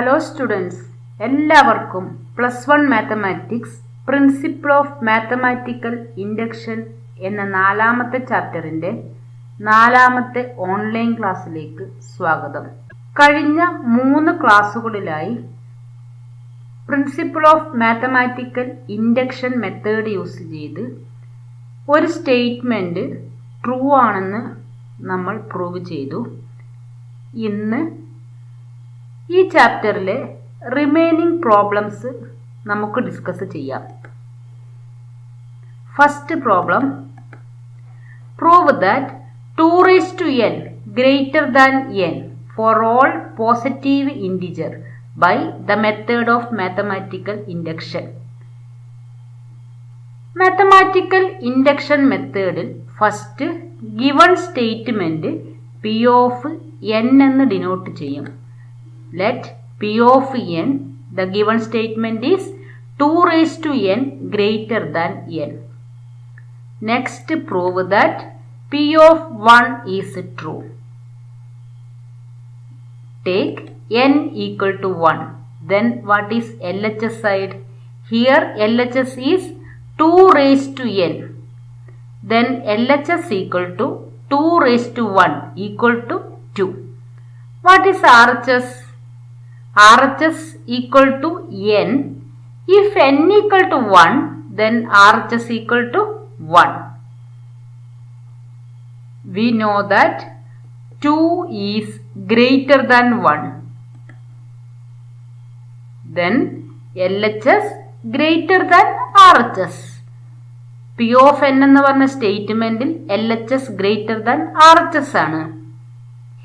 Hello students, എല്ലാവർക്കും +1 mathematics principle of mathematical induction എന്ന 4ാമത്തെ ചാപ്റ്ററിൻ്റെ 4ാമത്തെ ഓൺലൈൻ ക്ലാസ്സിലേക്ക് സ്വാഗതം. കഴിഞ്ഞ 3 ക്ലാസ്സുകളിലായി principle of mathematical induction method use ചെയ്ത് ഒരു സ്റ്റേറ്റ്മെൻറ്റ് ട്രൂ ആണെന്ന് നമ്മൾ പ്രൂവ് ചെയ്തു. ഇന്ന് ഈ ചാപ്റ്ററിലെ റിമൈനിങ് പ്രോബ്ലംസ് നമുക്ക് ഡിസ്കസ് ചെയ്യാം. First problem, prove that 2n greater than n for all positive integer by the method of mathematical induction. Mathematical induction മെത്തേഡിൽ first given statement p of n എന്ന് denote ചെയ്യും. Let p of n, the given statement is 2n greater than n. Next, prove that p of 1 is true. Take n equal to 1. Then what is LHS side? Here LHS is 2n. Then LHS equal to 2 equal to 2. What is RHS? RHS equal to n. If n equal to 1, then RHS equal to 1. We know that 2 is greater than 1. Then LHS greater than RHS. P of n എന്ന് പറഞ്ഞ സ്റ്റേറ്റ്മെന്റിൽ LHS greater than RHS ആണ്.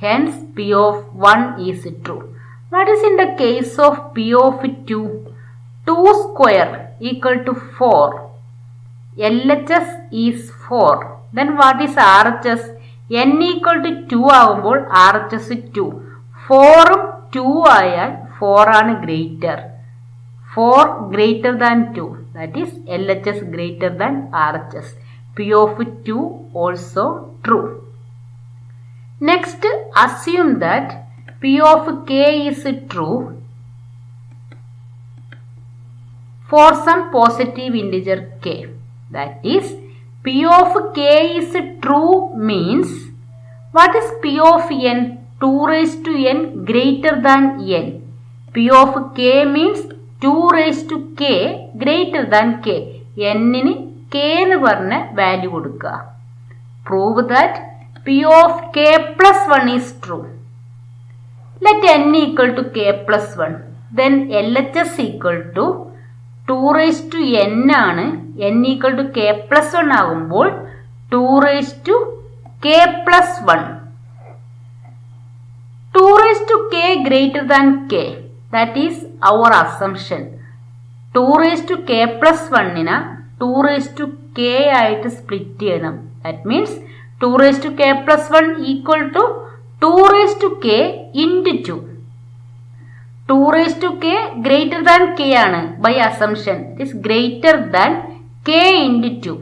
Hence P of 1 is true. What is in the case of P of 2? 2 square equal to 4. LHS is 4. Then what is RHS? n equal to 2 ആകുമ്പോൾ RHS 2. 4ഉം 2 ആയാൽ 4 ആണ് greater. 4 greater than 2. That is LHS greater than RHS. P of 2 also true. Next, assume that P of k is true for some positive integer k. That is, P of k is true means, what is P of n? 2n greater than n. P of k means 2k greater than k. n ന് k എന്ന് പറഞ്ഞ value കൊടുക്കുക. Prove that P of k plus 1 is true. Let n equal to k plus 1. Then LHS equal to 2n ആണ്. n equal to k plus 1 ആകുമ്പോൾ 2k plus 1. 2k greater than k. That is our assumption. 2k plus 1 നെ 2k ആയിട്ട് split ചെയ്യണം. That means 2k plus 1 equal to 2k into 2. 2k greater than k ആണ് by assumption. It is greater than k into 2.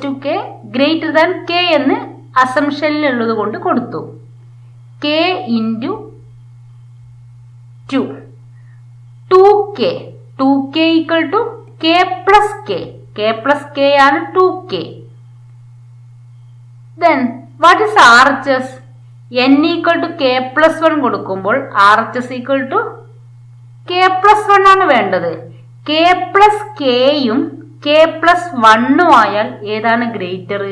2k greater than k എന്ന് assumptionൽ ഉള്ളത് കൊണ്ട് കൊടുത്തു. k into 2. 2k equal to k plus k. k plus k ആണ് 2k. Then what is RHS? n equal to k plus 1 കൊടുക്കുമ്പോൾ RHS equal to k plus 1 ആണ് വേണ്ടത്. k plus kയും k plus 1 ആയാൽ ഏതാണ് ഗ്രേറ്റർ?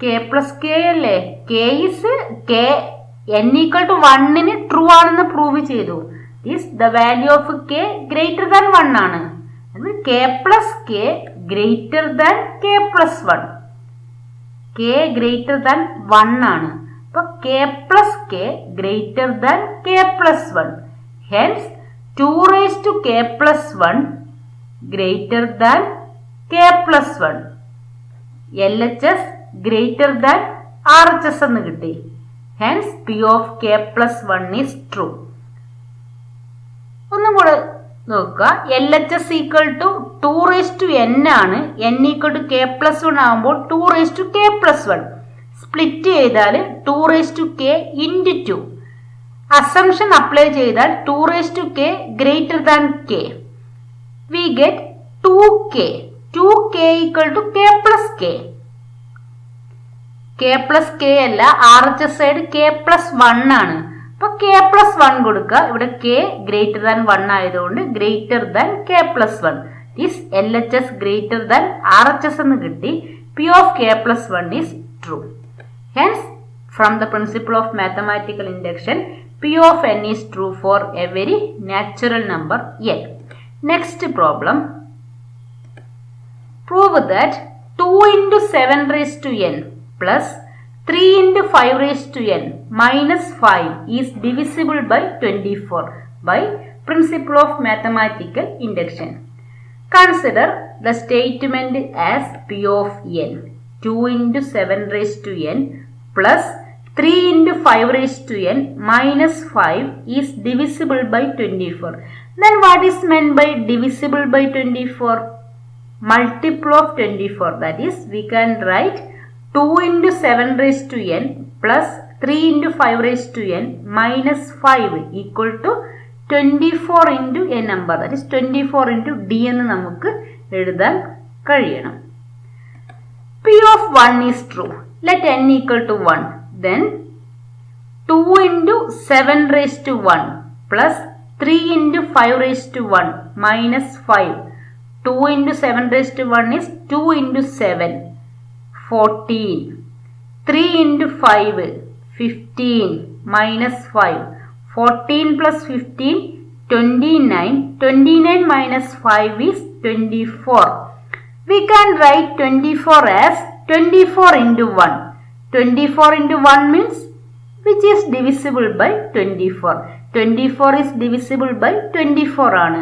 k plus k അല്ലേ? k is k. n equal to 1 ന് true ആണെന്ന് prove ചെയ്തു. Is the value of k greater than 1 ആണ്. k plus k greater than k plus 1. k greater than 1 ആണ്. അപ്പോൾ k plus k greater than k plus 1. Hence 2k plus 1 greater than k plus 1. LHS greater than RHS എന്ന് കിട്ടി. Hence P of k plus 1 is true. ഒന്നും കൂടെ നോക്കുക. LHS equal to 2n ആണ്. n equal to k plus 1 ആകുമ്പോൾ 2k plus 1. Split ചെയ്താൽ 2k into 2. Assumption apply ചെയ്താൽ 2 raised to k greater than k. We get 2k. 2k equal to k plus k. k plus k അല്ല, RHS side k plus 1 ആണ്. അപ്പൊ k plus 1 കൊടുക്കുക. ഇവിടെ k greater than 1 ആയതുകൊണ്ട് greater than k plus 1. This LHS greater than RHS എന്ന് കിട്ടി. P of k plus 1 is true. Hence, from the principle of mathematical induction, P of n is true for a very natural number n. Next problem. Prove that 2 into 7 raised to n plus 3 into 5 raised to n minus 5 is divisible by 24 by principle of mathematical induction. Consider the statement as P of n. 2 into 7 raised to n plus 3 into 5 raised to n minus 5 is divisible by 24. Then what is meant by divisible by 24? Multiple of 24. That is, we can write 2 into 7 raised to n plus 3 into 5 raised to n minus 5 equal to 24 into a number. That is 24 into d എന്ന് നമുക്ക് എഴുതാൻ കഴിയണം. P of 1 is true. Let n equal to 1. Then 2 into 7 raised to 1 plus 3 into 5 raised to 1 minus 5. 2 into 7 raised to 1 is 2 into 7, 14. 3 into 5, 15 minus 5. 14 plus 15, 29. 29 minus 5 is 24. We can write 24 as 24 into 1. 24 into 1 means which is divisible by 24. 24 is divisible by 24 ആണ്.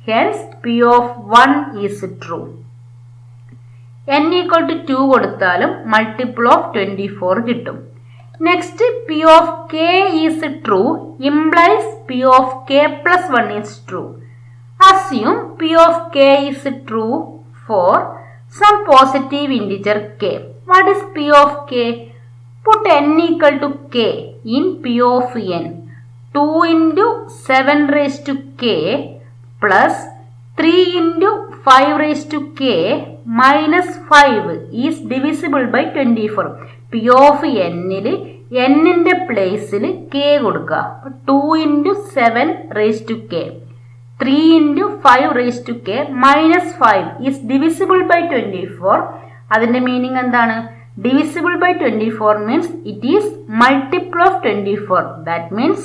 Hence P of 1 is true. n equal to 2 കൊടുത്താലും multiple of 24 കിട്ടും. Next, P of k is true implies P of k plus 1 is true. Assume P of k is true for some positive integer k. What is P of k? Put n equal to k in P of n. 2 into 7 raised to k plus 3 into 5 raised to k minus 5 is divisible by 24. P of n ൽ n ന്റെ പ്ലേസിൽ k കൊടുക്കുക. 2 into 7 raised to k. 3 into 5 raised to k minus 5 is divisible by 24. അതിന്റെ meaning എന്താണ്? Divisible by 24 means it is multiple of 24. That means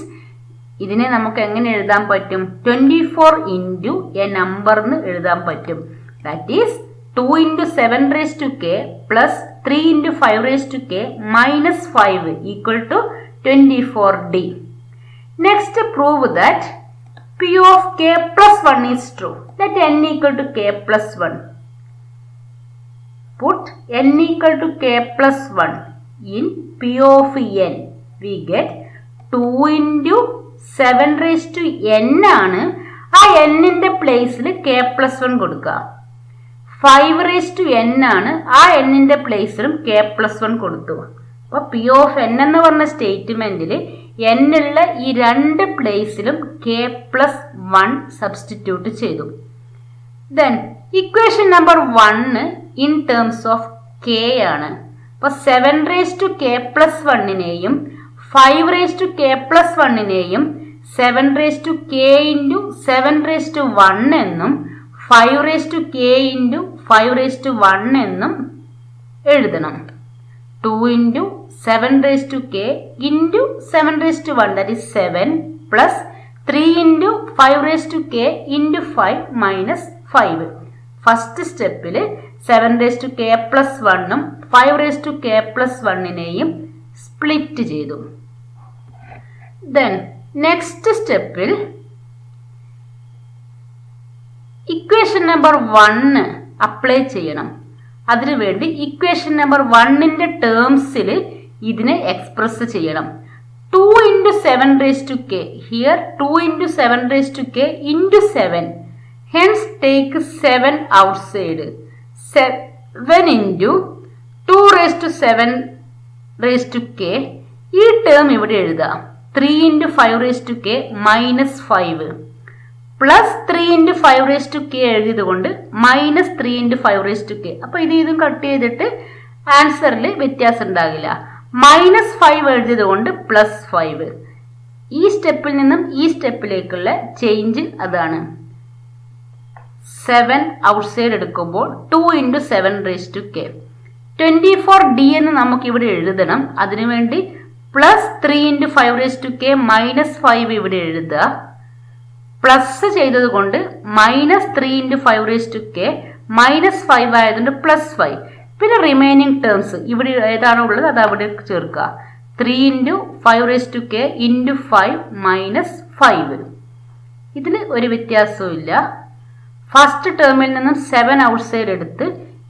ഇതിനെ നമുക്ക് എങ്ങനെ എഴുതാൻ പറ്റും? 24 into a number എന്ന് എഴുതാൻ പറ്റും. That is 2 into 7 raised to k plus 3 into 5 raised to k minus 5 equal to 24d. Next, prove that P of k plus 1 is true. Let n equal to k plus 1. Put n equal to k plus 1 in P of n. We get 2 into 7 raised to n ആണ്. ആ n ന്റെ പ്ലേസിൽ k plus 1 കൊടുക്കുക. 5 raised to n ആണ്. ആ n ന്റെ പ്ലേസിലും k plus 1 കൊടുത്തു. അപ്പോൾ P of n എന്ന് പറഞ്ഞ സ്റ്റേറ്റ്മെന്റിൽ n ഉള്ള ഈ രണ്ട് പ്ലേസിലും k plus 1 സബ്സ്റ്റിറ്റ്യൂട്ട് ചെയ്തു. Then equation number 1 in terms of k ആണ്. അപ്പോൾ 7 raised to k plus 1നെയും 5 raised to k plus 1നെയും 7 raised to k into 7 raised to 1 എന്നും 5 raised to k into 5 raised to 1 എന്നും എഴുതണം. 2 into 7 raised to k into 7 raised to 1, that is 7, plus 3 into 5 raised to k into 5 minus 5. First സ്റ്റെപ്പിൽ 7 raised to k plus 1ഉം 5 raised to k plus 1നെയും split ചെയ്തു. Then next സ്റ്റെപ്പിൽ equation number 1 apply ചെയ്യണം. അതിനുവേണ്ടി equation number 1ന്റെ ടേംസിൽ ഇതിനെ express ചെയ്യണം. 2 into 7 raised to k. Here 2 into 7 raised to k into 7. Hence take 7 outside. 7 into 2 raised to 7 raised to k. ഈ term ഇവിടെ എഴുതാം. 3 into 5 raised to k minus 5 plus 3 into 5 raised to k എഴുതിയത് കൊണ്ട് minus 3 into 5 raised to k. അപ്പോൾ ഇതും cut ചെയ്തിട്ട് ആൻസറിൽ വ്യത്യാസം ഉണ്ടാകില്ല. -5 എഴുതിയത് കൊണ്ട് +5. ഈ സ്റ്റെപ്പിൽ നിന്നും ഈ സ്റ്റെപ്പിലേക്കുള്ള ചേഞ്ച് അതാണ്. 7 ഔട്ട്സൈഡ് എടുക്കുമ്പോൾ 2 into 7 raised to k. 24d എന്ന് നമുക്ക് ഇവിടെ എഴുതണം. അതിനുവേണ്ടി +3 into 5 raised to k -5 ഇവിടെ എഴുതുക. പ്ലസ് ചെയ്തത് കൊണ്ട് -3 into 5 raised to k -5 ആയതുകൊണ്ട് +5. പിന്നെ റിമൈനിങ് ടേംസ് ഇവിടെ ഏതാണോ ഉള്ളത് അത് അവിടെ ചേർക്കുക. 3 into 5 raised to k into 5 -5. ഇതിൽ ഒരു വ്യത്യാസവും ഇല്ല. ഫസ്റ്റ് ടേമിൽ നിന്നും 7 ഔട്ട്സൈഡ് എടുത്ത്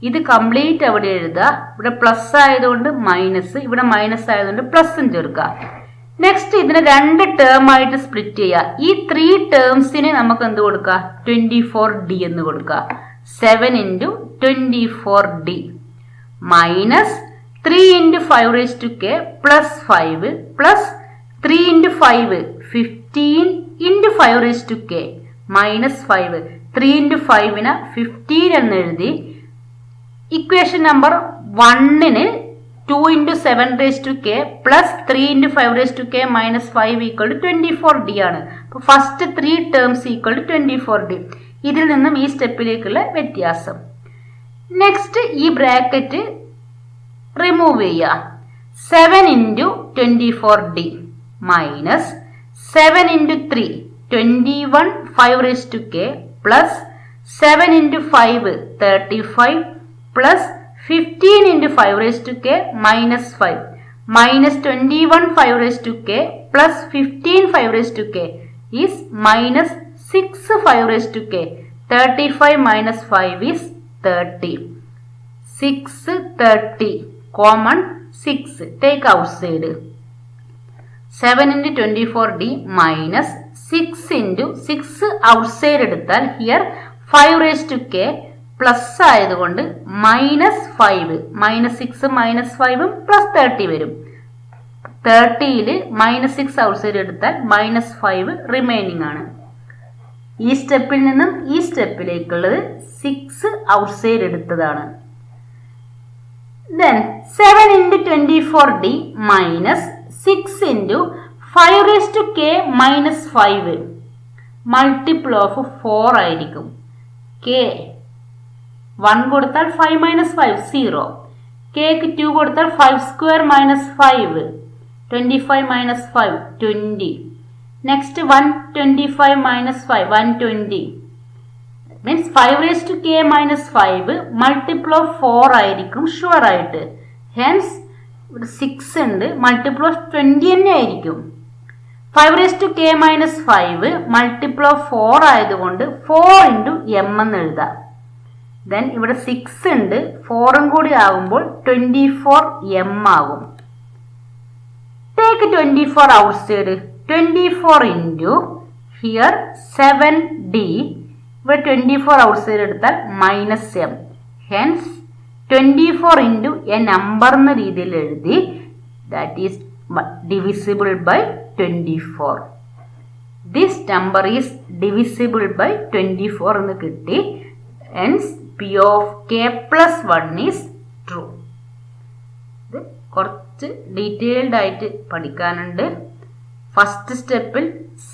ഇത് കംപ്ലീറ്റ് അവിടെ എഴുതുക. ഇവിടെ പ്ലസ് ആയതുകൊണ്ട് മൈനസ്, ഇവിടെ മൈനസ് ആയതുകൊണ്ട് പ്ലസും ചേർക്കുക. നെക്സ്റ്റ് ഇതിനെ 2 ടേം ആയിട്ട് സ്പ്ലിറ്റ് ചെയ്യുക. ഈ 3 ടേംസിന് നമുക്ക് എന്ത് കൊടുക്കുക? 24d എന്ന് കൊടുക്കുക. 7 into 24d minus 3 into 5 raised to k plus 5 plus 3 into 5 15 into 5 raised to k minus 5. 3 into 5 15 എന്ന് എഴുതി. Equation number 1 2 into 7 raised to k plus 3 into 5 raised to k minus 5 equal to 24d ആണ്. അപ്പോൾ first 3 terms equal to 24d. ഇതിൽ നിന്നും ഈ സ്റ്റെപ്പിലേക്കുള്ള വ്യത്യാസം. Next ഈ bracket remove ചെയ്യുക. 7 into 24d minus 7 into 3 21 5 raised to k plus 7 into 5 35 plus 15 into 5 raised to k minus 5 minus 21 5 raised to k plus 15 5 raised to k is minus 6 5 raised to k. 35 minus 5 is 30. 6 30 common 6 take outside. 7 into 24d minus 6 into 6 outside എടുത്താൽ here 5 raised to k plus ആയതുകൊണ്ട് -5 -6 -5 plus 30 വരും. 30ൽ -6 outside എടുത്താൽ -5 remaining ആണ്. ഈ സ്റ്റെപ്പിൽ നിന്നും ഈ സ്റ്റെപ്പിലേക്കുള്ളത് 6 outside എടുത്തതാണ്. Then 7 into 24d minus 6 into 5 raised to k minus 5 multiple of 4 ആയിരിക്കും. k 1 കൊടുത്താൽ 5 minus 5 0. kക്ക് 2 കൊടുത്താൽ 5 square minus 5 25 minus 5 20. Next 125 minus 5 120 means 5 raised to k minus 5 multiple of 4 ആയിരിക്കും ഷുവർ ആയിട്ട്. ഹെൻസ് ഇവിടെ 6 ഉണ്ട്, മൾട്ടിപ്പിൾ ഓഫ് 20 തന്നെ ആയിരിക്കും. 5 raised to k minus 5 multiple of 4 ആയതുകൊണ്ട് 4 into m എന്ന് എഴുതാം. ദെൻ ഇവിടെ 6 ഉണ്ട്, 4ഉം കൂടി ആകുമ്പോൾ 24 m ആകും. Take 24 outside. 24 into here 7d. ഇവിടെ 24 ഔട്ട്സൈഡ് എടുത്താൽ -m. Hence 24 into A number എന്ന രീതിയിൽ എഴുതി. That is divisible by 24. This number is divisible by 24 എന്ന് കിട്ടി. Hence P of k plus 1 is true. ഇത് കുറച്ച് ഡീറ്റെയിൽഡ് ആയിട്ട് പഠിക്കാനുണ്ട്. ഫസ്റ്റ് സ്റ്റെപ്പിൽ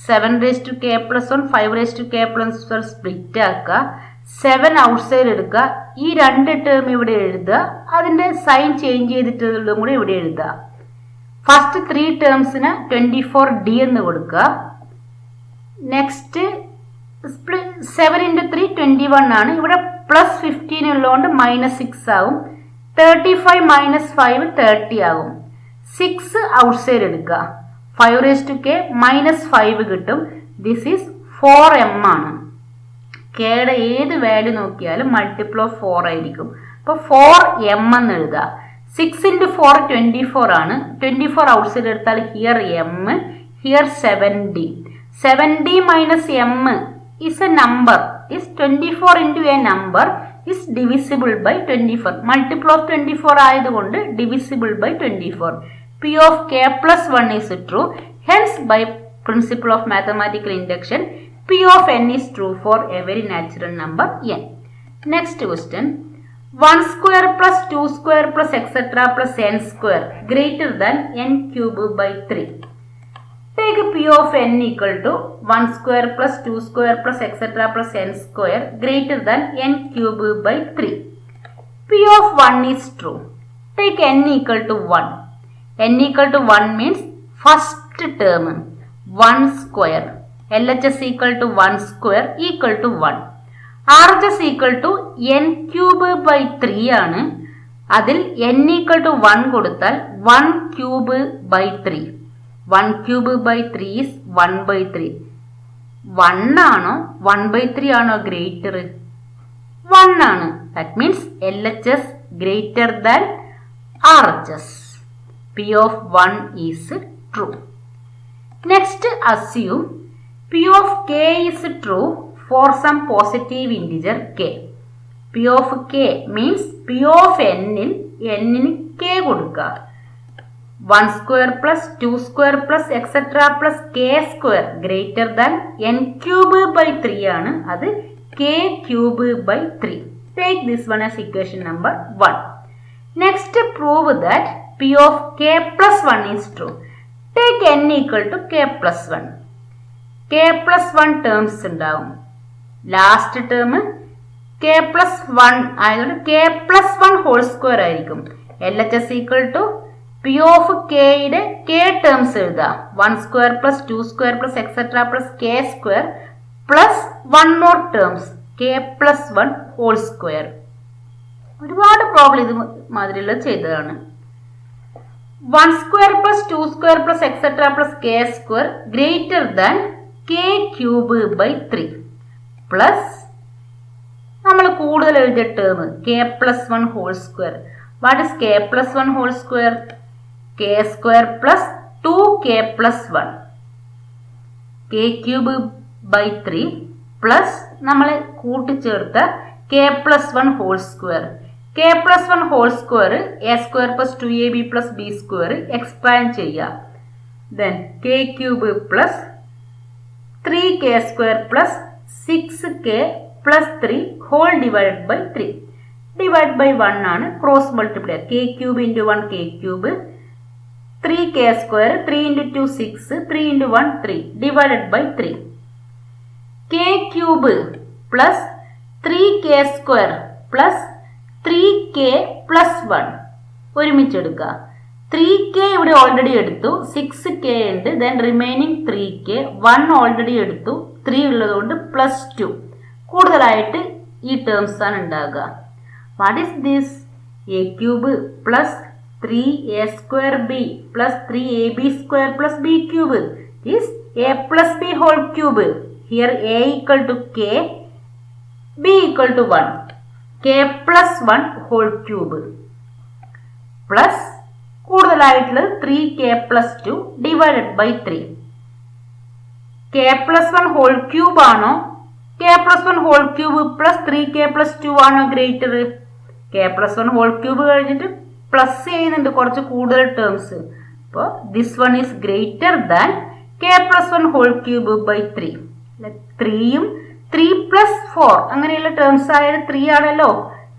7 raised to k plus 1 5 raised to k plus 1 split ആക്കുക. 7 ഔട്ട്സൈഡ് എടുക്കുക. ഈ 2 ടേം ഇവിടെ എഴുതുക. അതിൻ്റെ സൈൻ ചേഞ്ച് ചെയ്തിട്ടുള്ളതും കൂടി ഇവിടെ എഴുതുക. ഫസ്റ്റ് 3 ടേംസിന് 24d എന്ന് കൊടുക്കുക. നെക്സ്റ്റ് 7 into 3 21 ആണ്. ഇവിടെ പ്ലസ് 15 ഉള്ളതുകൊണ്ട് -6 ആകും. 35 minus 5 30 ആകും. 6 ഔട്ട്സൈഡ് എടുക്കുക. 5 raised to k -5 കിട്ടും. ദിസ് ഈസ് 4m ആണ്. കെയുടെ ഏത് വാല്യൂ നോക്കിയാലും മൾട്ടിപ്പിൾ ഓഫ് 4 ആയിരിക്കും. അപ്പോൾ 4m എന്ന് എഴുതുക. 6 into 4 24 ആണ്. 24 ഔട്ട്സൈഡ് എടുത്താൽ here m, here 7d. 7d minus m is a number. Is 24 into a number is divisible by 24. Multiple of 24 ആയതുകൊണ്ട് divisible by 24. P of k plus 1 is true. Hence, by principle of mathematical induction, P of n is true for every natural number n. Next question. 1 square plus 2 square plus etc. plus n square greater than n cube by 3. Take P of n equal to 1 square plus 2 square plus etc. plus n square greater than n cube by 3. P of 1 is true. Take n equal to 1. N equal to 1 means first term 1 square. LHS equal to 1 square equal to 1. RHS equal to n cube by 3 ആണ്. അതിൽ n equal to 1 കൊടുത്താൽ 1 cube by 3. 1 cube by 3 is 1 by 3. 1 ആണോ 1 by 3 ആണോ greater? 1 ആണ്. That means LHS greater than RHS. P of 1 is true. Next, assume P of k is true for some positive integer k. P of k means P of n ൽ n ന് k കൊടുക്കുക. 1 square plus 2 square plus etc. plus k square greater than n cube by 3 ആണ്. അത് k cube by 3. Take this one as equation number 1. Next, prove that P of k plus 1 is true. Take n equal to k plus 1. k plus 1 terms ഉണ്ടാവും. Last term k plus 1 ആയതുകൊണ്ട് k plus 1 whole square ആയിരിക്കും. LHS equal to P of k യുടെ k terms എഴുതാം. 1 square plus 2 square plus etcetera plus k square plus 1 more terms k plus 1 whole square. ഒരുപാട് problem ഇത് മാതിരിയുള്ള ചെയ്തതാണ്. 1 square plus 2 square plus etcetera plus k square greater than k cube by 3 plus നമ്മൾ കൂടുതൽ എഴുതിയ term k plus 1 whole square. What is k plus 1 whole square? k square plus 2k plus 1 k cube by 3 plus നമ്മൾ കൂട്ടിച്ചേർത്ത k plus 1 whole square. k plus 1 whole square a square plus 2ab plus b square expand ചെയ്യുക. Then k cube plus 3k square plus 6k plus 3 whole divide by 3. Divide by 1 ആണ്. Cross multiply k cube into 1 k cube 3k square 3 into 2 6 3 into 1 3 divided by 3. k cube plus 3k square plus 3k plus 1 ഒരുമിച്ച് എടുക്കുക. 3k ഇവിടെ already എടുത്തു, 6k ഉണ്ട്, then remaining 3k 1 already എടുത്തു, 3 ഉള്ളതുകൊണ്ട് plus 2 കൂടുതലായിട്ട് ഈ ടേംസ് ആണ് ഉണ്ടാകുക. What is this? A cube plus 3a square b plus 3ab square plus b cube is a plus b whole cube. Here a equal to k, b equal to 1, k plus 1 whole cube plus കൂടുതലായിട്ടുള്ളത് 3k plus 2 divided by 3. k plus 1 whole cube ആണോ k plus 1 whole cube plus 3k plus 2 ആണോ greater? k plus 1 whole cube കഴിഞ്ഞിട്ട് plus ചെയ്യുന്നുണ്ട് കുറച്ച് കൂടുതൽ terms. അപ്പോൾ this one is greater than k plus 1 whole cube by 3. 3യും 3 plus 4 അങ്ങനെയുള്ള terms ആയാലും 3 ആണല്ലോ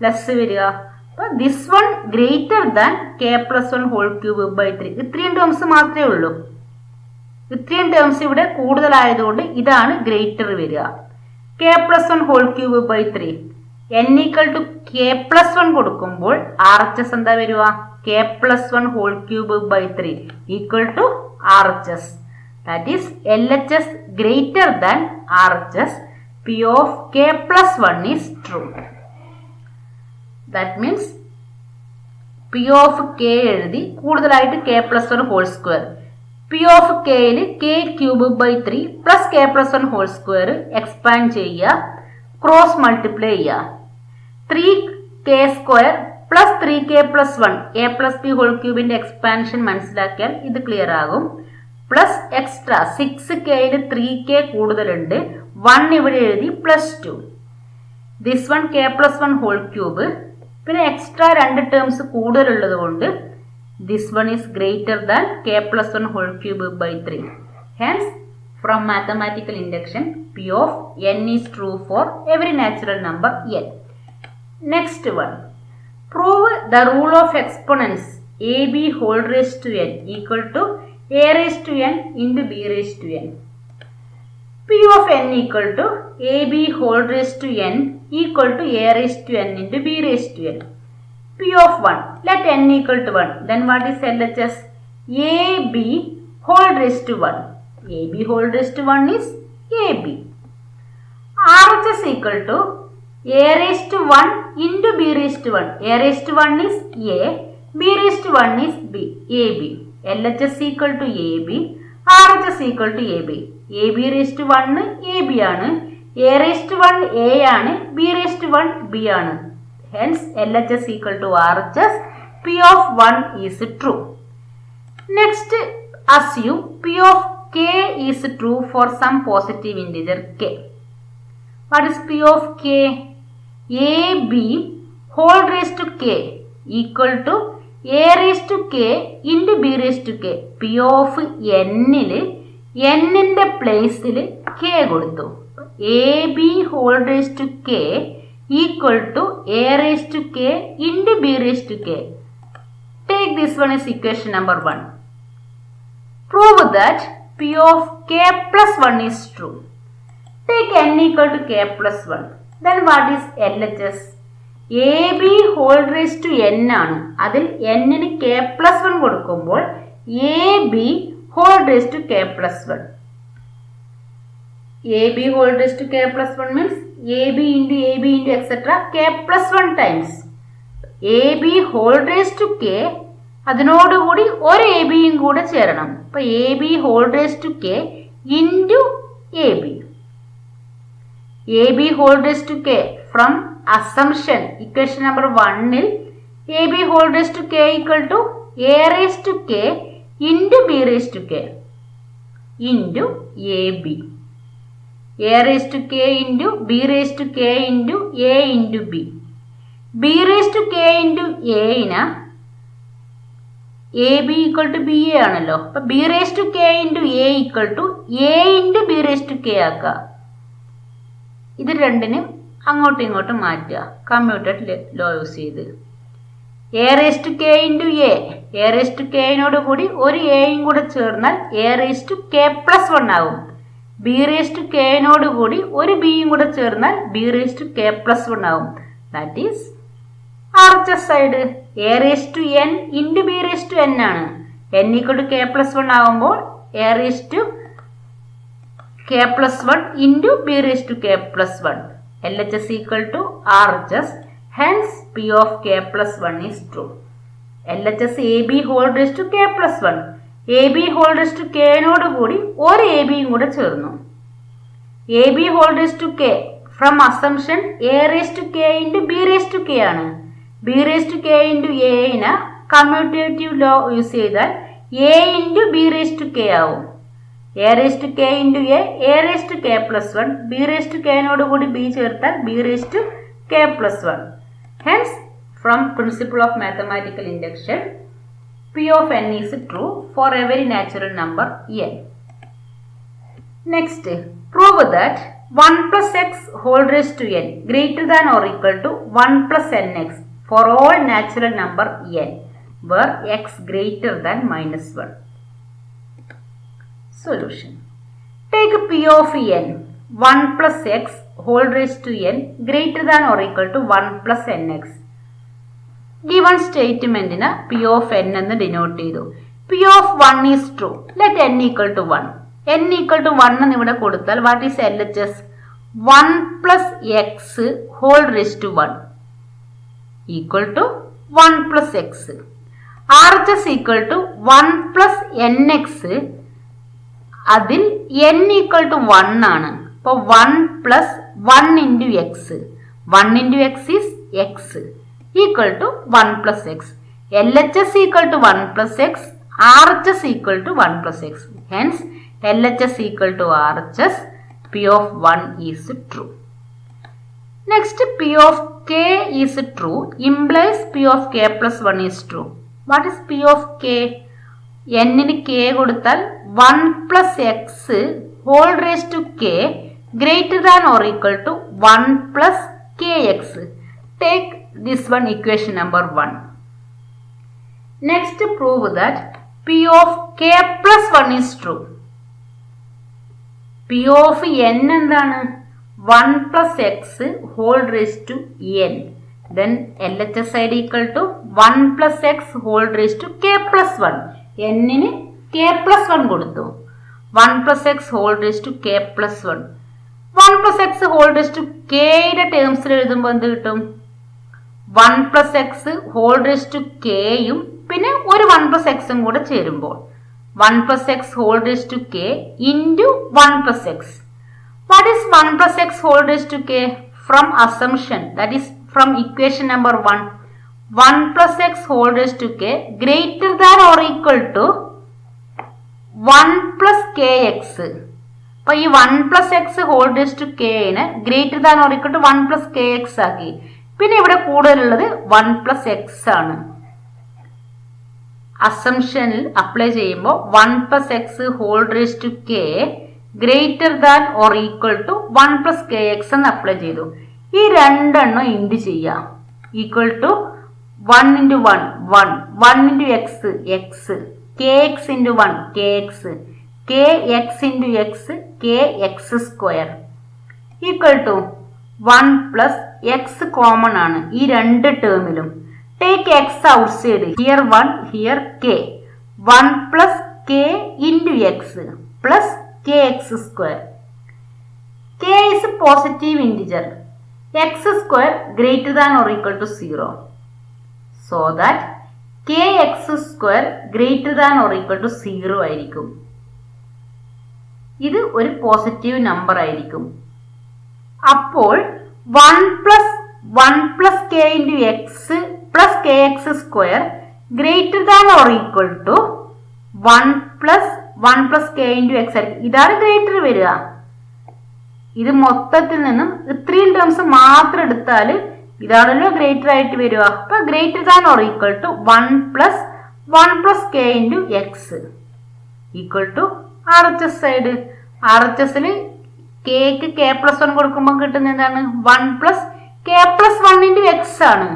ലെസ് വരിക. അപ്പോൾ this one greater than k plus 1 whole cube by 3. ഇത്രയും ടേംസ് മാത്രമേ ഉള്ളൂ. ഇത്രയും ടേംസ് ഇവിടെ കൂടുതലായതുകൊണ്ട് ഇതാണ് ഗ്രേറ്റർ വരിക. k plus 1 whole cube by 3. n equal to k plus 1 കൊടുക്കുമ്പോൾ RHS എന്താ വരിക? k plus 1 whole cube by 3 equal to RHS. That is LHS greater than RHS. P of k plus 1 is true. That means P of k എഴുതി കൂടുതലായിട്ട് k plus 1 whole square. P of k യിൽ k cube by 3 plus k plus 1 whole square expand ചെയ്യുക, cross multiply ചെയ്യുക. 3k square plus 3k plus 1 a plus b whole ക്യൂബിന്റെ expansion മനസ്സിലാക്കിയാൽ ഇത് clear ആകും. Plus extra 6k യിൽ 3k കൂടുതലുണ്ട്, 1 ഇവിടെ എഴുതി plus 2. This one k plus 1 whole cube. പിന്നെ എക്സ്ട്രാ 2 ടേംസ് കൂടുതലുള്ളത് കൊണ്ട് This one is greater than k plus 1 whole cube by 3. Hence, from mathematical induction, P of n is true for every natural number n. Next one. Prove the rule of exponents ab whole raised to n equal to a raised to n into b raised to n. P of n equal to ab whole raised to n equal to a raised to n into b raised to n. P of 1, let n equal to 1. Then what is LHS? ab whole raised to 1. ab whole raised to 1 is ab. RHS equal to a raised to 1 into b raised to 1. A raised to 1 is a, b raised to 1 is b, ab. LHS equal to ab, RHS equal to ab. ab raised to 1 ab ആണ്, a raised to 1 a ആണ്, b raised to 1 b ആണ്. Hence, LHS equal to RHS, P of 1 is true. Next, assume P of k is true for some positive integer k. What is P of k? ab whole raised to k equal to a raised to k into b raised to k. P of n-ൽ n-ന്റെ പ്ലേസിൽ k കൊടുത്തു. ab whole raised to k equal to a raised to k into b raised to k. Take this one as equation number 1. Prove that P of k plus 1 is true. Take n equal to k plus 1. Then what is LHS? ab whole raised to n ആണ്. അതിൽ n-ന് k plus 1 കൊടുക്കുമ്പോൾ ab whole raised to k plus 1. ab whole raised to k plus 1 means ab into etc. k plus 1 times ab whole raised to k അതിനോടുകൂടി ഒരു ab യും കൂടെ ചേരണം. അപ്പോൾ ab whole raised to k into ab. ab whole raised to k from assumption equation number 1-ൽ ab whole raised to k equal to a raised to k into b raised to k into ab. a raised to k into b raised to k into a into b. b raised to k into a ന് ab equal to b ആണല്ലോ. അപ്പോൾ b raised to k into a equal to a into b raised to k ആക്കുക. ഇത് രണ്ടിനും അങ്ങോട്ടും ഇങ്ങോട്ടും മാറ്റുക. Commuted law use ചെയ്ത് a raised to k into a raised to k നോട് കൂടി ഒരു a യും കൂടെ ചേർന്നാൽ a raised to k plus 1 ആവും. b raised to k നോട് കൂടി ഒരു b യും കൂടെ ചേർന്നാൽ b raised to k plus 1 ആവും. That is RHS side a raised to n into b raised to n ആണ്. n equal to k plus 1 ആവുമ്പോൾ a raised to k plus 1 into b raised to k plus 1. LHS equal to RHS. Hence, P of k plus 1 is true. LHS ab whole raised to k plus 1. ab whole raised to k നോട് കൂടി ഒരു ab യും കൂടെ ചേർന്നു. ab whole raised to k from assumption a raised to k into b raised to k ആണ്. b raised to k into a ന് commutative law use ചെയ്താൽ a into b raised to k ആവും. a raised to k into a raised to k plus 1. b raised to k നോട് കൂടി b ചേർത്താൽ b raised to k plus 1. Hence, from principle of mathematical induction, P of n is true for every natural number n. Next, prove that 1 plus x whole raised to n greater than or equal to 1 plus nx for all natural number n where x greater than minus 1. Solution. Take P of n 1 plus x whole raised to n greater than or equal to 1 plus nx. Given statement in P of n എന്ന് denote ചെയ്തു. P of 1 is true. Let n equal to 1. n equal to 1 എന്ന് ഇവിടെ കൊടുത്താൽ what is LHS? 1 plus x whole raised to 1 equal to 1 plus x. RHS equal to 1 plus nx. അതിൽ n equal to 1 ആണ്. അപ്പോൾ 1 plus 1 into x. 1 into x is x equal to 1 plus x. LHS equal to 1 plus x. RHS equal to 1 plus x. Hence, LHS equal to RHS. P of 1 is true. Next, P of k is true implies P of k plus 1 is true. What is p of k? എന്നിന് k കൊടുത്താൽ 1 plus x whole raise to k greater than or equal to 1 plus k x. Take this one equation number 1. Next prove that p of k plus 1 is true. P of n എന്താണ്? 1 plus x whole raise to n. Then LHS side equal to 1 plus x whole raised to k plus 1. എന്നിന് k plus 1 കൊടുത്തു. 1 plus x whole raised to k plus 1. 1 plus x whole raised to k യുടെ ടേംസിൽ എഴുതുമ്പോൾ എന്ത് കിട്ടും? 1 plus x whole raised to k യും പിന്നെ ഒരു 1 plus x ഉം കൂടെ ചേരുമ്പോൾ 1 plus x whole raised to k into 1 plus x. What is 1 plus x whole raised to k? From assumption, that is from equation number 1, 1 plus x whole raised to k greater than or equal to 1 plus kx. അപ്പോൾ ഈ 1 plus x whole raised to k നെ greater than or equal to 1 plus kx ആക്കി. പിന്നെ ഇവിടെ കൂടുതലുള്ളത് 1 plus x ആണ്. അസംഷനിൽ apply ചെയ്യുമ്പോൾ 1 plus x whole raised to k greater than or equal to 1 plus kx എന്ന് അപ്ലൈ ചെയ്തു. ഈ രണ്ടെണ്ണം ഇൻഡ് ചെയ്യാം. Equal to 1 into 1 1, 1 into x x, kx into 1 kx, kx into x kx square equal to 1 plus x common ആണ് ഈ രണ്ട് ടേമിലും. Take x outside. Here 1 here k. 1 plus k into x plus kx square. k is a positive integer. x square greater than or equal to 0. So that kx square greater than or equal to 0 ആയിരിക്കും. ഇത് ഒരു positive number ആയിരിക്കും. അപ്പോൾ 1 plus k into x plus kx square greater than or equal to 1 plus k into x ആയിരിക്കും. ഇതാണ് greater വരിക. ഇത് മൊത്തത്തിൽ നിന്നും ഇത്രയും ടേംസ് മാത്രം എടുത്താൽ ഇതാണല്ലോ ഗ്രേറ്റർ ആയിട്ട് വരിക. അപ്പൊ greater than or equal to 1 plus k into x equal to RHS side. RHSൽ കെക്ക് k plus 1 കൊടുക്കുമ്പോൾ കിട്ടുന്ന എന്താണ്? 1 plus k plus 1 into x ആണ്.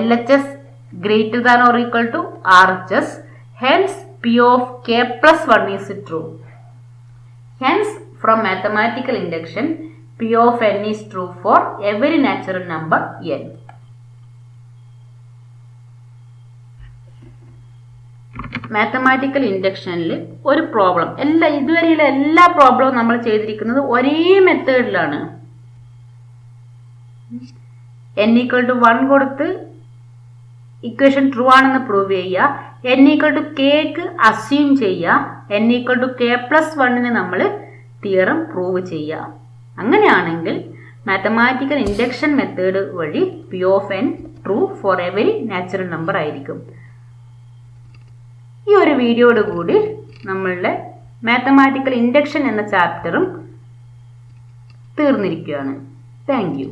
LHS greater than or equal to RHS. Hence P of k plus 1 is true. Hence from mathematical induction, P of n is true for every natural number n. Mathematical ഇൻഡക്ഷനിൽ ഒരു problem ഇതുവരെയുള്ള എല്ലാ പ്രോബ്ലവും നമ്മൾ ചെയ്തിരിക്കുന്നത് ഒരേ മെത്തേഡിലാണ്. n equal to 1 കൊടുത്ത് equation true ആണെന്ന് prove ചെയ്യുക. n equal to kക്ക് അസ്യൂം ചെയ്യുക. n equal to k plus 1ന് നമ്മൾ തിയറം പ്രൂവ് ചെയ്യുക. അങ്ങനെയാണെങ്കിൽ മാത്തമാറ്റിക്കൽ ഇൻഡക്ഷൻ മെത്തേഡ് വഴി P of n true for every natural number ആയിരിക്കും. ഈ ഒരു വീഡിയോയോട് കൂടി നമ്മളുടെ മാത്തമാറ്റിക്കൽ ഇൻഡക്ഷൻ എന്ന ചാപ്റ്ററും തീർന്നിരിക്കുകയാണ്. Thank you.